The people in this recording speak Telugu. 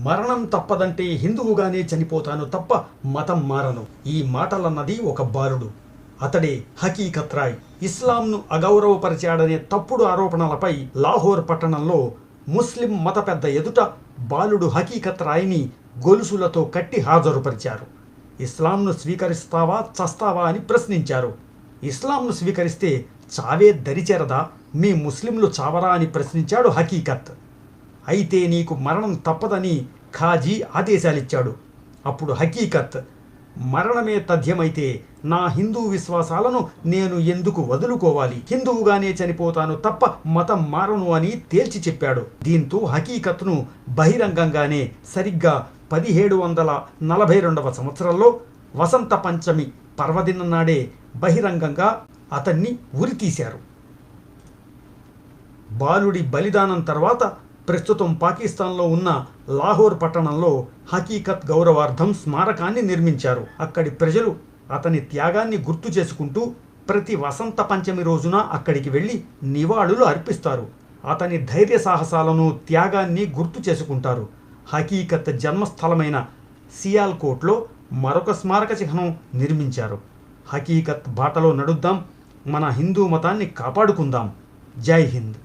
మరణం తప్పదంటే హిందువుగానే చనిపోతాను తప్ప మతం మారను. ఈ మాటలన్నది ఒక బాలుడు. అతడే హకీకత్ రాయ్. ఇస్లాంను అగౌరవపరిచాడనే తప్పుడు ఆరోపణలపై లాహోర్ పట్టణంలో ముస్లిం మత పెద్ద ఎదుట బాలుడు హకీకత్ రాయ్ని గొలుసులతో కట్టి హాజరుపరిచారు. ఇస్లాంను స్వీకరిస్తావా చస్తావా అని ప్రశ్నించారు. ఇస్లాంను స్వీకరిస్తే చావే దరిచేరదా, మీ ముస్లింలు చావరా అని ప్రశ్నించాడు హకీకత్. అయితే నీకు మరణం తప్పదని ఖాజీ ఆదేశాలిచ్చాడు. అప్పుడు హకీకత్, మరణమే తథ్యమైతే నా హిందూ విశ్వాసాలను నేను ఎందుకు వదులుకోవాలి, హిందువుగానే చనిపోతాను తప్ప మతం మారను అని తేల్చి చెప్పాడు. దీంతో హకీకత్ను బహిరంగంగానే సరిగ్గా 1742వ సంవత్సరంలో వసంత పంచమి పర్వదినం నాడే బహిరంగంగా అతన్ని ఉరితీశారు. బాలుడి బలిదానం తర్వాత ప్రస్తుతం పాకిస్తాన్లో ఉన్న లాహోర్ పట్టణంలో హకీకత్ గౌరవార్థం స్మారకాన్ని నిర్మించారు. అక్కడి ప్రజలు అతని త్యాగాన్ని గుర్తు చేసుకుంటూ ప్రతి వసంత పంచమి రోజున అక్కడికి వెళ్ళి నివాళులు అర్పిస్తారు. అతని ధైర్య సాహసాలను త్యాగాన్ని గుర్తు చేసుకుంటారు. హకీకత్ జన్మస్థలమైన సియాల్కోట్లో మరొక స్మారక చిహ్నం నిర్మించారు. హకీకత్ బాటలో నడుద్దాం, మన హిందూ మతాన్ని కాపాడుకుందాం. జై హింద్.